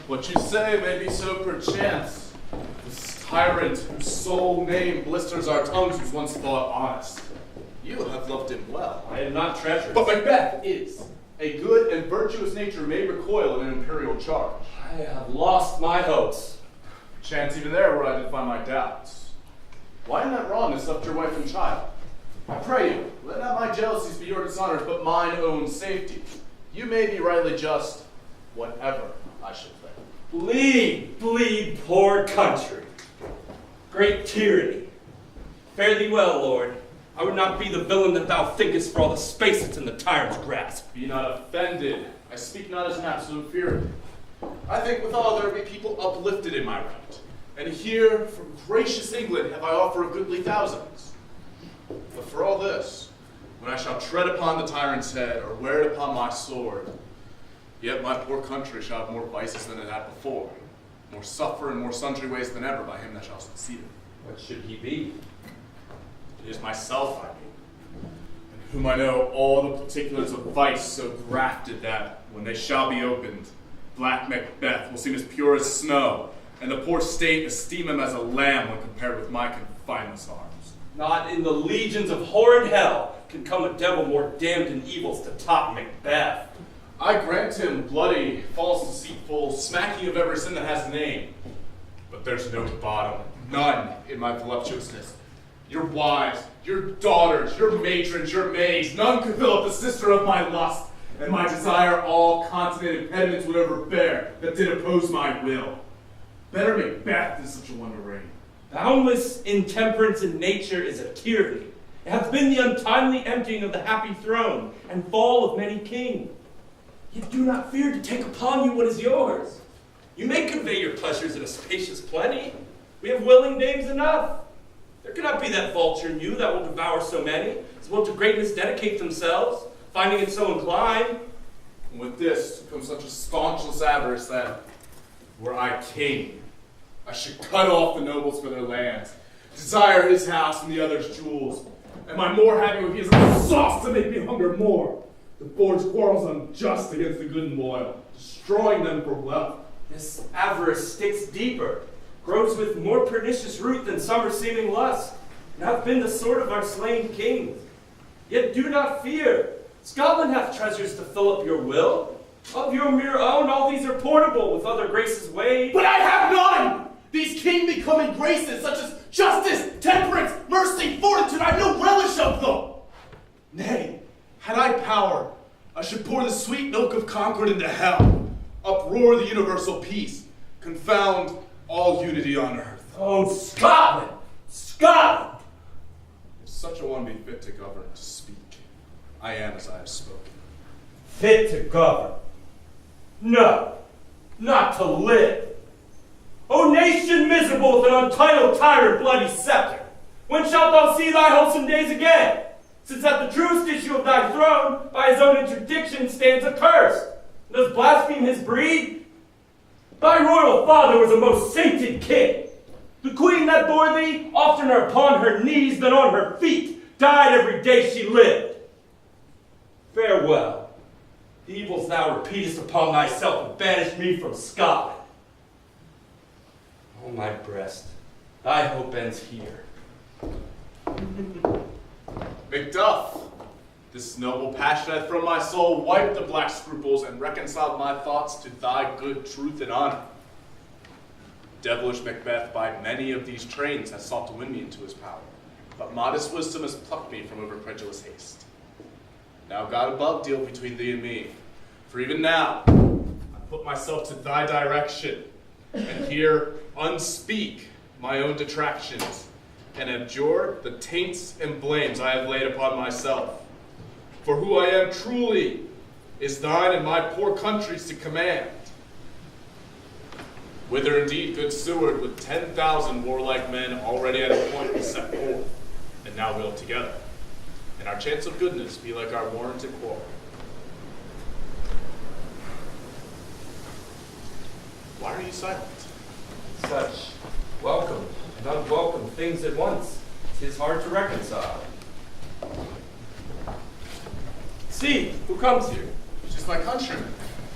What you say may be so perchance. This tyrant whose sole name blisters our tongues was once thought honest. You have loved him well. I am not treacherous. But Macbeth is. A good and virtuous nature may recoil in an imperial charge. I have lost my hopes. Chance even there where I did find my doubts. Why in that wrongness left your wife and child? I pray you, let not my jealousies be your dishonors, but mine own safety. You may be rightly just, whatever I should think. Bleed, bleed, poor country. Great tyranny. Fare thee well, Lord. I would not be the villain that thou thinkest for all the space that's in the tyrant's grasp. Be not offended. I speak not as an absolute fear. I think withal there be people uplifted in my right. And here, from gracious England, have I offered goodly thousands. But for all this, when I shall tread upon the tyrant's head, or wear it upon my sword, yet my poor country shall have more vices than it had before, more suffer in more sundry ways than ever by him that shall succeed it. What should he be? It is myself, I mean, in whom I know all the particulars of vice so grafted that, when they shall be opened, black Macbeth will seem as pure as snow, and the poor state esteem him as a lamb when compared with my confinement arms. Not in the legions of horrid hell can come a devil more damned in evils to top Macbeth. I grant him bloody, false, deceitful, smacking of every sin that has a name. But there's no bottom, none in my voluptuousness. Your wives, your daughters, your matrons, your maids, none could fill up the cistern of my lust, and my desire all continent impediments would overbear that did oppose my will. Better Macbeth than such a one to reign. Boundless intemperance in nature is a tyranny. It hath been the untimely emptying of the happy throne and fall of many kings. Yet do not fear to take upon you what is yours. You may convey your pleasures in a spacious plenty. We have willing dames enough. There cannot be that vulture in you that will devour so many, as will to greatness dedicate themselves, finding it so inclined. And with this comes such a staunchless avarice that, were I king, I should cut off the nobles for their lands, desire his house and the other's jewels. Am I more happy if he is a sauce to make me hunger more? To forge quarrels unjust against the good and loyal, destroying them for wealth. This avarice sticks deeper, grows with more pernicious root than summer seeming lust, and hath been the sword of our slain kings. Yet do not fear. Scotland hath treasures to fill up your will. Of your mere own, all these are portable, with other graces weighed. But I have none! These king-becoming graces, such as justice, temperance, mercy, fortitude, I have no relish of them. Nay, had I power, I should pour the sweet milk of concord into hell, uproar the universal peace, confound all unity on earth. Oh, Scotland! Scotland! If such a one be fit to govern, to speak, I am as I have spoken. Fit to govern? No, not to live. O nation miserable with an untitled tyrant bloody scepter, when shalt thou see thy wholesome days again? Since at the truest issue of thy throne, by his own interdiction stands accursed, and does blaspheme his breed? Thy royal father was a most sainted king. The queen that bore thee, oftener upon her knees than on her feet, died every day she lived. Farewell. The evils thou repeatest upon thyself have banished me from Scotland. Oh, my breast, thy hope ends here. Macduff, this noble passion hath from my soul wiped the black scruples and reconciled my thoughts to thy good truth and honor. Devilish Macbeth by many of these trains has sought to win me into his power, but modest wisdom has plucked me from over credulous haste. Now God above deal between thee and me, for even now I put myself to thy direction, and here unspeak my own detractions, and abjure the taints and blames I have laid upon myself. For who I am truly is thine and my poor country's to command. Whither indeed, good Seward, with 10,000 warlike men already at a point we set forth, and now will together, and our chance of goodness be like our warranted quarrel. Why are you silent? Such welcome and unwelcome things at once, 'tis hard to reconcile. See, who comes here? He's just my countryman,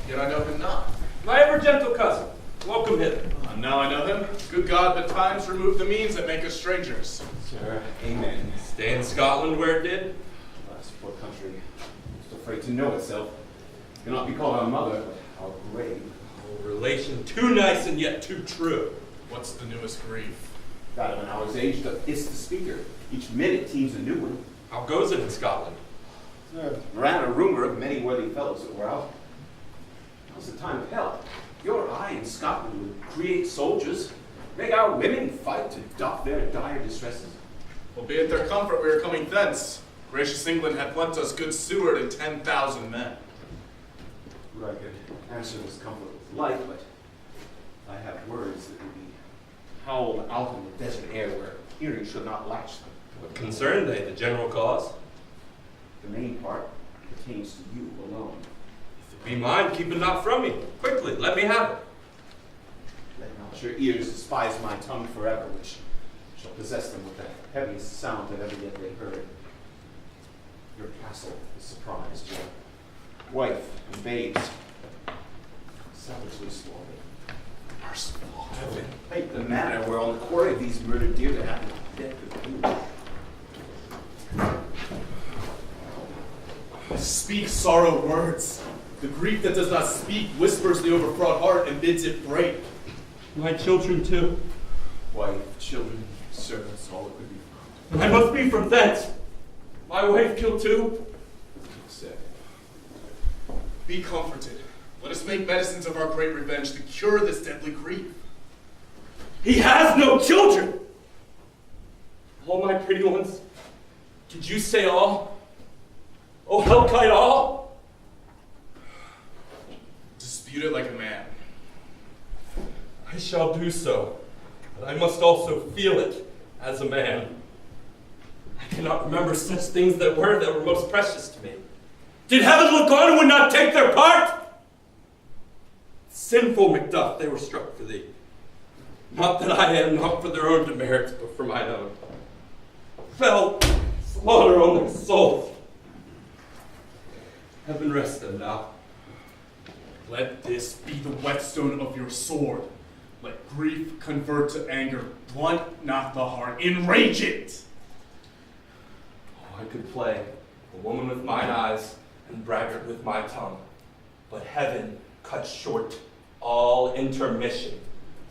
yet I know him not. My ever gentle cousin, Welcome hither. Now I know him. Good God, but times remove the means that make us strangers. Sir, amen. Stay in Scotland where it did? This poor country is afraid to know itself. Cannot be called our mother, but our grave. A relation too nice and yet too true. What's the newest grief? That of an hour's age doth is the speaker. Each minute teems a new one. How goes it in Scotland? Ran a rumor of many worthy fellows that were out. Now's the time of help. Your eye in Scotland would create soldiers, make our women fight to doff their dire distresses. Albeit their comfort we are coming thence. Gracious England hath lent us good Seward and 10,000 men. Would I could answer this comfort with life, but I have words that would be howled out in the desert air where hearing should not latch them. What concern they, the general cause? The main part pertains to you alone. If it be mine, keep it not from me. Quickly, let me have it. Let not your ears despise my tongue forever, which shall possess them with the heaviest sound that ever yet they heard. Your castle is surprised, your wife and babes savagely slaughtered. Merciful heaven. Think the manner where on the quarry of these murdered deer to have the death of you. Speak sorrow words. The grief that does not speak whispers the overfraught heart and bids it break. My children too. Wife, children, servants, all that could be found. I must be from thence. My wife killed too. Said. Be comforted. Let us make medicines of our great revenge to cure this deadly grief. He has no children. All my pretty ones. Did you say all? Oh, Hellkite, all? Dispute it like a man. I shall do so, but I must also feel it as a man. I cannot remember such things that were most precious to me. Did heaven look on and would not take their part? Sinful Macduff, they were struck for thee. Not that I am, not for their own demerits, but for mine own. Fell slaughter on their souls. Heaven rest them now. Let this be the whetstone of your sword. Let grief convert to anger. Blunt not the heart. Enrage it! Oh, I could play a woman with mine eyes and braggart with my tongue. But heaven cut short all intermission.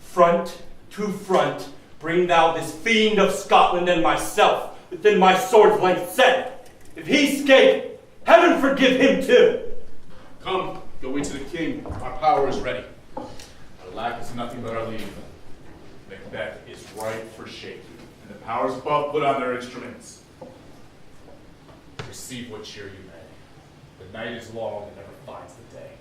Front to front, bring thou this fiend of Scotland and myself within my sword's length set. If he escape, heaven forgive him too. Come, go we to the king. Our power is ready. Our lack is nothing but our leave. Macbeth is ripe for shaking, and the powers above put on their instruments. Receive what cheer you may. The night is long and never finds the day.